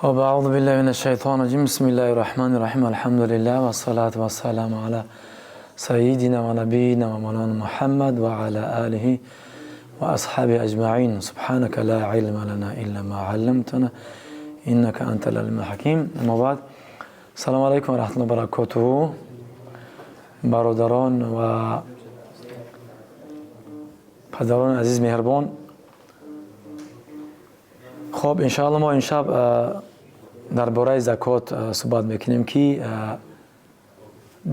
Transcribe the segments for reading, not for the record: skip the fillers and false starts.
خب اعوذ بالله من الشیطان الرجیم. بسم الله الرحمن الرحیم. الحمد لله و الصلاة و السلام علی سیدنا و نبینا و مولانا محمد و علی آله و اصحابه اجمعین. سبحانك لا علم لنا الا ما علمتنا انك انت العلیم الحکیم. اما بعد، سلام علیکم و رحمت الله و برکاته برادران و پدران عزیز مهربان. خب انشاءالله ما این شب درباره زکات صحبت میکنیم که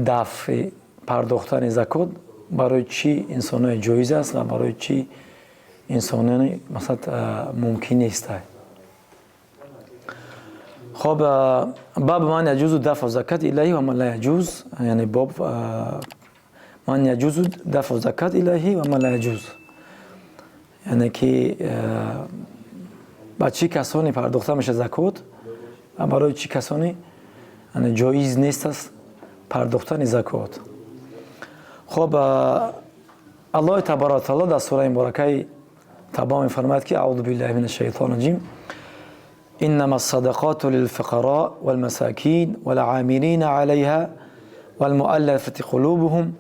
دفع پرداختن زکات برای چی انسان‌های جایز است و برای چی انسان‌های مثلا ممکن نیست. خب باب من يجوز دفع زکات الیه و من لا يجوز، یعنی باب من يجوز دفع زکات الیه و من لا يجوز، یعنی که با چی کسانی پرداخته میشه زکات و برای چی کسانی جایز نیست است پرداختن زکات. خب الله تبارک و تعالی در سوره مبارکه تبا می‌فرماید که اعوذ بالله من الشیطان الرجیم انما الصدقات للفقراء والمساكين والعاملين عليها والمؤلفة قلوبهم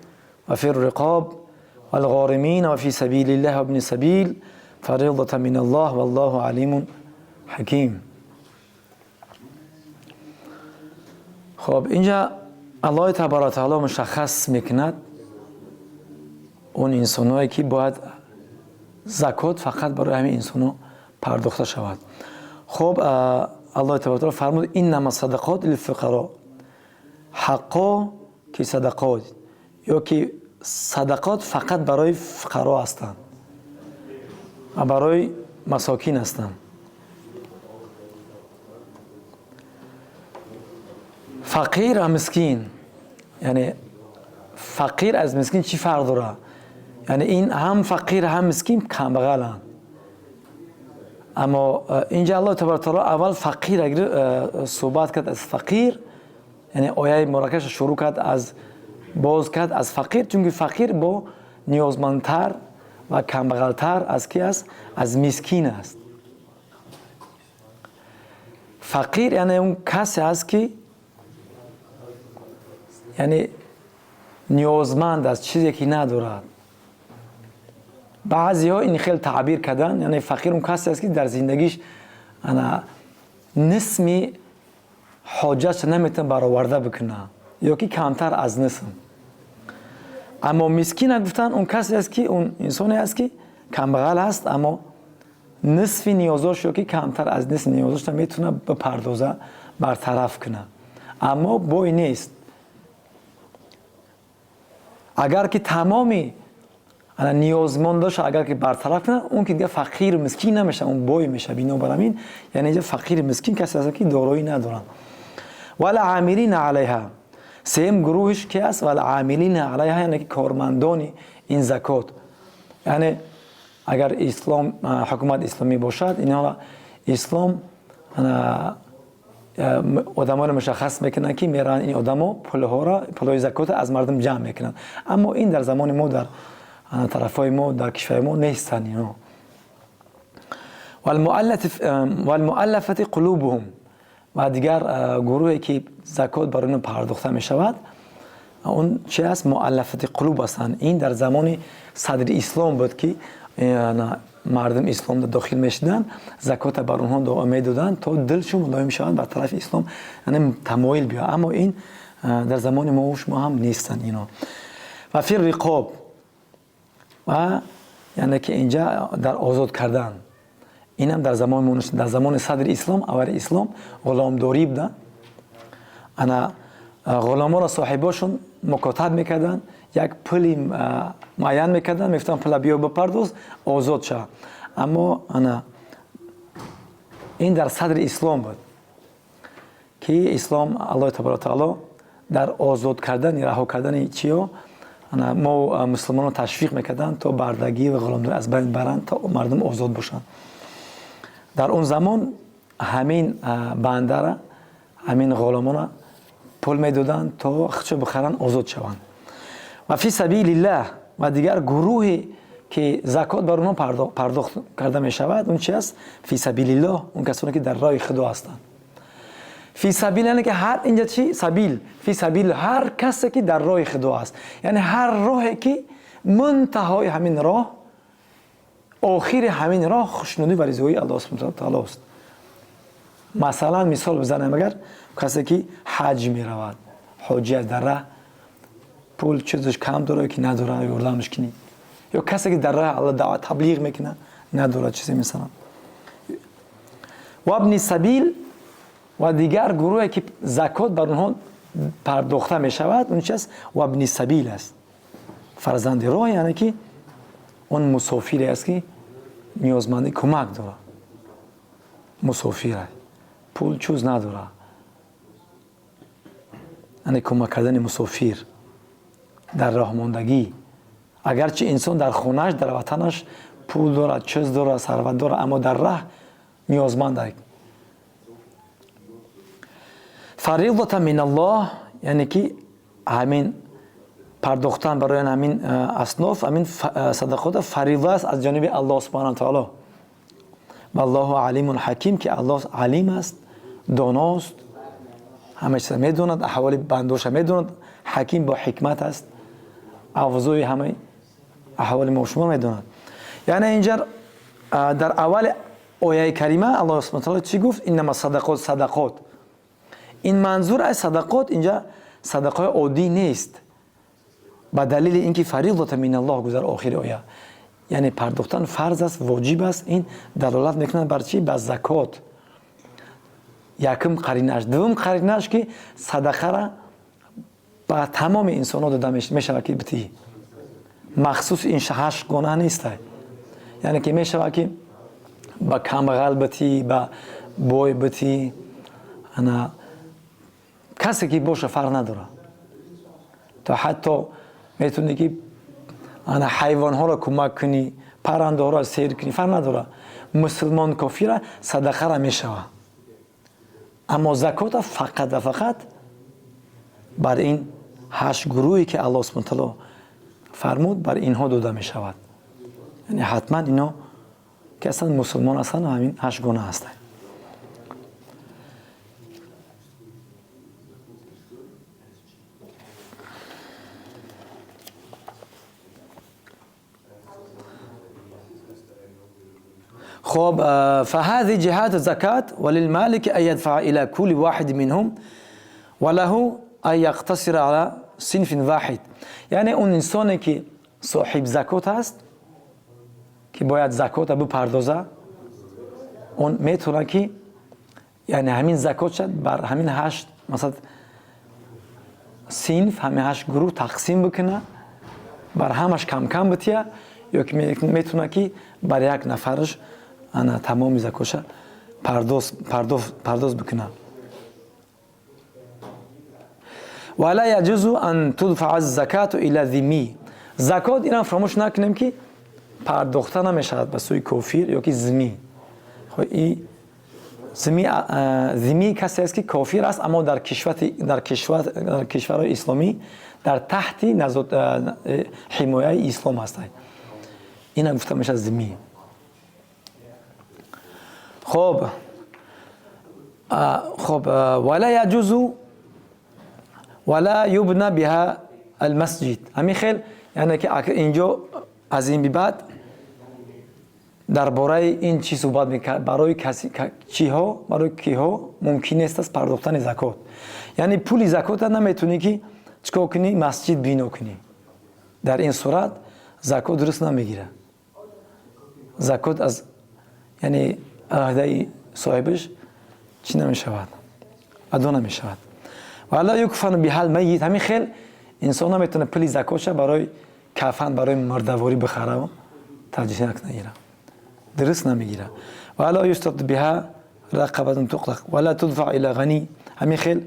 وفي الرقاب والغارمين وفي سبيل الله وابن السبيل فریضة من الله والله علیم حکیم. خب اینجا الله تبارک و تعالی مشخص میکند اون انسانایی که باید زکات فقط برای همین انسانا پرداخته شود. خب الله تبارک و تعالی فرمود انما الصدقات للفقراء، حقا که صدقات یا که صدقات فقط برای فقرا هستند و برای مساکین هستند. فقیر و مسکین، یعنی فقیر از مسکین چی فرق داره؟ یعنی این هم فقیر هم مسکین کم بغلند. اما اینجا الله تبارک و تعالی اول فقیر اگر صحبت کرد از فقیر، یعنی آیه مبارکه شروع کرد از باز کرد از فقیر، چون فقیر با نیازمندتر و کم بغلتر از کی است؟ از مسکین است. فقیر یعنی اون کسی است که یعنی نیازمند از چیزی که ندارد. بعضی ها این خیلی تعبیر کردن، یعنی فقیر اون کسی است که در زندگیش نصف حاجتش نمیتونه برآورده بکنه یا که کمتر از نصف. اما مسکین گفتن اون کسی است که اون انسانی است که کم بغل است اما نصف نیازش یا که کمتر از نصف نیازش میتونه بپردازه، برطرف کنه، اما بوی نیست. اگر که تمامی نیازمندش اگر که برطرف کنه، اون که دیگه فقیر مسکین نمیشه، اون بوی میشه. بنابراین یعنی اینجا فقیر مسکین کسی است که دارایی ندارن. ولا عاملین علیها، سیم گروهش که است ولا عاملین علیها، یعنی که کارمندان این زکات. یعنی اگر اسلام حکومت اسلامی باشد، اینا اسلام آدما رو مشخص میکنن که میرن این آدما پولهای زکات از مردم جمع میکنن. اما این در زمان ما در طرفای ما در کشور ما نیستن اینا. والمؤلفة قلوبهم، و دیگر گروهی که زکات برای اون پرداخته می شود اون چی است؟ مؤلفه قلوب هستند. این در زمان صدر اسلام بود که مردم اسلام داخل می شدن، زکات بر اونها دائمی دادن تا دلشون ملایم شود بر طرف اسلام، یعنی تمایل بیا. اما این در زمان ما و شما هم نیستن اینا. و فی الرقاب، و یعنی که اینجا در آزاد کردن، این هم در زمان در زمان صدر اسلام اول اسلام غلامداری بودن. انا غلاما را صاحباشون مکاتب میکردن، یک پولی معین میکردن، میگفتن پول بیا بپرداز آزاد شو. اما انا این در صدر اسلام بود که اسلام الله تبارک و تعالی در آزاد کردن رها کردن چیا ما مسلمانان تشویق میکردن تا بردگی و غلامداری از بین برند تا مردم آزاد باشند. در اون زمان همین بنده را، همین غلامان را پول میدادن تا خودشو بخرن آزاد شوند. و فی سبیل الله، و دیگر گروهی که زکات بر اونها پرداخت کرده می شود، اون چی است؟ فی سبیل الله، اون کسانی که در راه خدا هستند. فی سبیل یعنی که هر اینجا چی سبیل فی سبیل هر کسی که در راه خدا است، یعنی هر راهی که منتهای همین راه، آخر همین راه خوشنودی و رضای الله سبحانه و تعالی است. مثلا مثال بزنم، اگر کسی که حج می رود، حاجی در راه پول چیزش کم داره که نداره یاردمش کنی، یا کسی که در راه الله دعوت تبلیغ میکنه نداره چیزی مثلا. و ابن سبیل و دیگر گروهی که زکات بر اونها پرداخته می شود، اون چیز و ابن سبیل است. فرزند راه یعنی که اون مسافری است که نیازمند کمک داره، مسافره پول چوز نداره، یعنی کمک کردن مسافر در راه ماندگی. اگرچه انسان در خونهش در وطنش پول داره، چیز داره، ثروت داره، اما در راه نیازمند است. فریضة من الله یعنی که همین پرداختن برای همین اصناف، همین صدقات فریضه است از جانب الله سبحانه و تعالی. و الله علیم حکیم، که الله علیم است، داناست، همه چیز میدوند، احوال بندوش میدوند، حکیم با حکمت است، اوضاع همه احوال ما شما میدوند. یعنی اینجا در اول آیه کریمه الله سبحانه و تعالی چی گفت؟ انما صدقات صدقات. این منظور از صدقات اینجا صدقه عادی نیست، به دلیل اینکه فریضه من الله گذر آخر آیه، یعنی پرداختن فرض است، واجب است. این دلالت میکنه بر چی؟ به زکات. یکم قرینش. دوم قرینش که صدقه را به تمام انسان ها داده میشه که بتی، مخصوص این 8 گناه نیست، یعنی که میشه که به کمبغل بتی، به بوی بتی، انا کسی که باشه فرق نداره. تا حتی میتونی که انا حیوان ها را کمک کنی، پرنده ها را سیر کنی، فرق نداره. مسلمان کافی را صدقه را میشوه، اما زکات فقط و فقط بر این 8 گروهی که الله سبحانه و تعالی فرمود بر اینها داده می شود. یعنی حتما اینا که اصلا مسلمان هستند و همین 8 گناه هستند. خب فهذه جهات الزكاة وللمالك أن يدفع إلى كل واحد منهم وله أن يقتصر على صنف واحد. یعنی اون انسانی که صاحب زکات است که باید زکات بپردازه، اون میتونه که یعنی همین زکات شد بر همین 8 مثلا صنف، همین 8 گروه تقسیم بکنه، بر همش کم کم بتیه، یا که میتونه که بر یک نفرش انا تمام زکاتش پرداز بکنه. ولا يجوز ان تدفع الزکات الى ذمی. زکات اینا فراموش نکنیم که پرداخته نمیشه به سوی کافر یا که ذمی. خب این ذمی کسی است که کافر است اما در کشور اسلامی در تحت حمایه اسلام هست، اینا گفته میشه ذمی. خب ولا يجوز ولا يبنى بها المسجد. همین خیل یعنی که اینجا از این بعد درباره این چی صحبت میکنه، برای کسی چیها، برای کیها ممکن است پرداختن زکات. یعنی پول زکات نمیتونی که چیکار کنی؟ مسجد بنا کنی. در این صورت زکات درست نمیگیره. زکات از یعنی عهده صاحبش چی نمیشود، ادا نمیشود. ولا یکفن بها المیت. همین خیل انسان نمیتونه پول زکاتش برای کفن، برای مردواری بخره و ترجیح نگیره، درست نمیگیره. ولا یشترط بها رقبه تطلق ولا تدفع الى غنی. همین خیل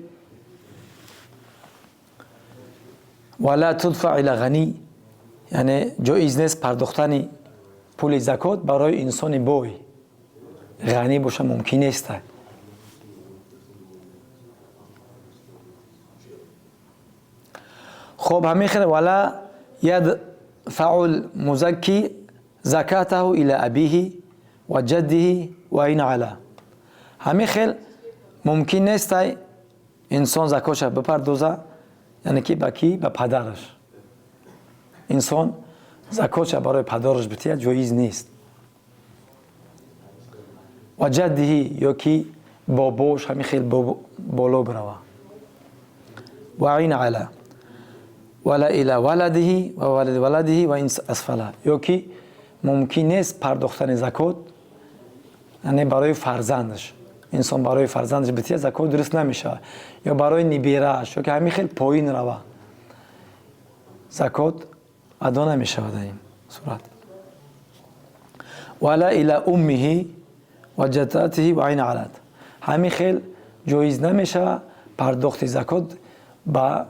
ولا تدفع الى غنی یعنی جایز نیست پرداختن پول زکات برای انسان بوی غنی باشه، ممکن نیست. خب همین خیلی ولا يدفع المزكي زكاته الى ابيه و جده و این علا. همین خیلی ممکن نیست انسان زکاتش بپردازه، یعنی که با کی؟ با پدرش. انسان زکاتش برای پدرش بده جایز نیست. و جدهی یا که باباش همین خیلی بالا بروه. و عین علی ولا الی ولده و ولد ولده و این اسفله، یا که ممکن نیست پرداختن زکات یعنی برای فرزندش. انسان برای فرزندش بده زکات درست نمیشه، یا برای نبیره‌اش، یا که همین خیلی پایین روه زکات ادا نمیشه در این صورت. ولا الی امه و جدته و عین علت، همین خیلی جایز نمیشه پرداخت زکات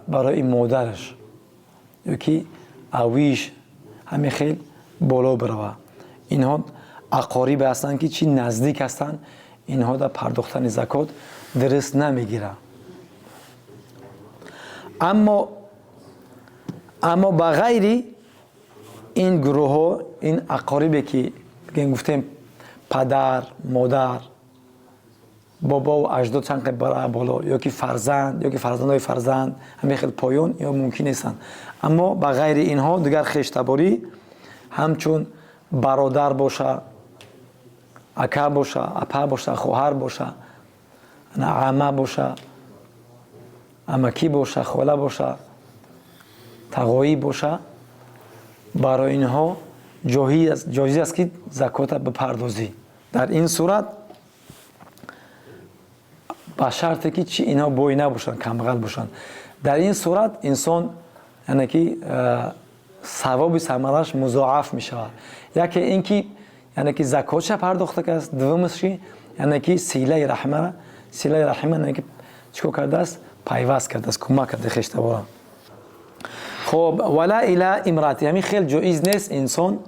برای مادرش، یا که اویش همین خیلی بالا بروه. اینها اقارب هستند که چی نزدیک هستند، اینها در پرداختن زکات درست نمیگیره. اما بغیر این گروه ها، این اقاربی که گفتیم پدر، مادر، بابا و اجداد چند قبر بالا، یا که فرزند، یا که فرزندای فرزند همین خیلی پایان یا ممکن نیستند. اما بغیر اینها دیگر خشتباری همچون برادر باشه، اکا باشه، اپا باشه، خواهر باشه، عمه باشه، عمکی باشه، خاله باشه، تقایی باشه، برای اینها جایز است که زکات بپردازی. در این صورت با شرطی که چی اینها بوی نباشن، کمغل باشن. در این صورت انسان یعنی که ثواب ثمرش مضاعف می شود. یکی اینکه یعنی که زکاتش پرداخته است، دومش یعنی که سیله رحمه یعنی که چیکار کرده است؟ پیوست کرده است، کمک کرده خشتبارا. خب ولا الی امراتی، همین خیلی جایز نیست انسان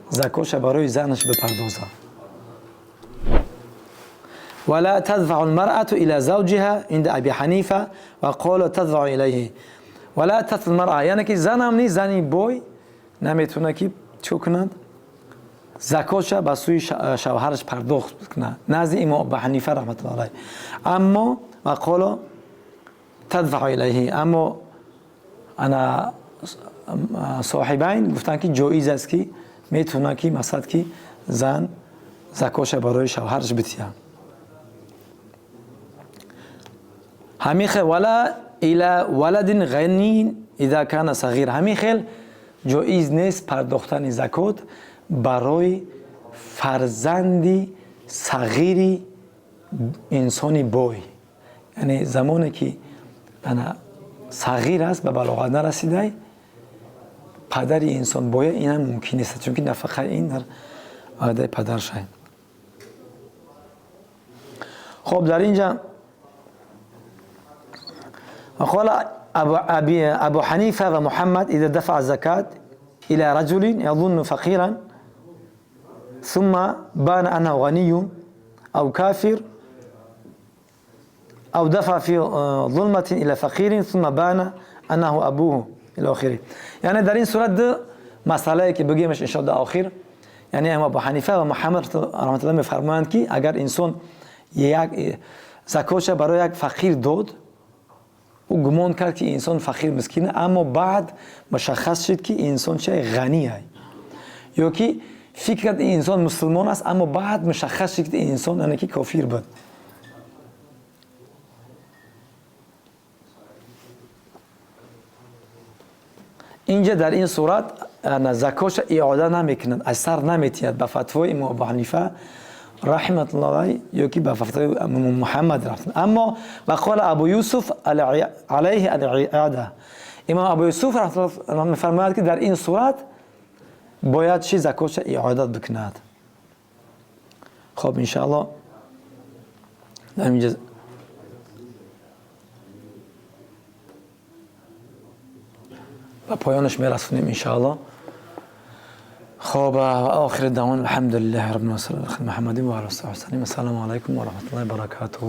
زکاتش برای زنش بپردازه. ولا تدفع المرأة إلى زوجها عند أبي حنيفة وقال تدفع إليه. ولا تدفع المرأة یعنی که زن هم نیست، زنی بوی نمیتونه که چو کند؟ زکاتش به سوی شوهرش پرداخت کنه نزد امام ابو حنیفه رحمت الله علیه. اما وقال تدفع الیه، اما انا صاحبین گفتن که جایز است که میتونه که مثلا که زن زکاتش برای شوهرش بده. همین خیل ولا الى ولد غنی اذا كان صغیر، همین خیل جایز نیست پرداختن زکات برای فرزندی صغیری انسانی بوی، یعنی زمانی که انا صغیر است به بلاغت نرسیده پدر انسان بوی، این هم ممکن نیست چون که نفقه این در عهده پدرش است. خب در اینجا قال ابو حنیفه و محمد اذا دفع الزکات الى رجل يظن فقيرا ثم بان انه غني او كافر او دفع في ظلمة الى فقير ثم بان انه ابوه الى اخره. یعنی در این صورت دو مسئله که بگیمش ان شاء الله آخر، یعنی ابو حنیفه و محمد رحمت الله میفرمایند که اگر انسان یک زکاتش برای یک فقیر داد، او گمان کرد که انسان فقیر مسکینه، اما بعد مشخص شد که انسان چه غنی است، یا که فکر کرد انسان مسلمان است اما بعد مشخص شد که انسان یعنی که کافر بود. اینجا در این صورت زکاتش اعاده نمیکنند، اثر نمیتیند به فتوای امام ابو حنیفه رحمت الله علیه یا که به فتوای محمد رحمت. اما وقال ابو یوسف علیه الاعاده، امام ابو یوسف رحمت الله میفرماید که در این صورت باید چی زکاتش اعاده بکند. خب ان شاء الله در اینجا به پایانش میرسونیم ان شاء الله. خب آخر دعوانا الحمد لله رب العالمين محمد و علیه و سلم. السلام علیکم و رحمت الله و برکاته.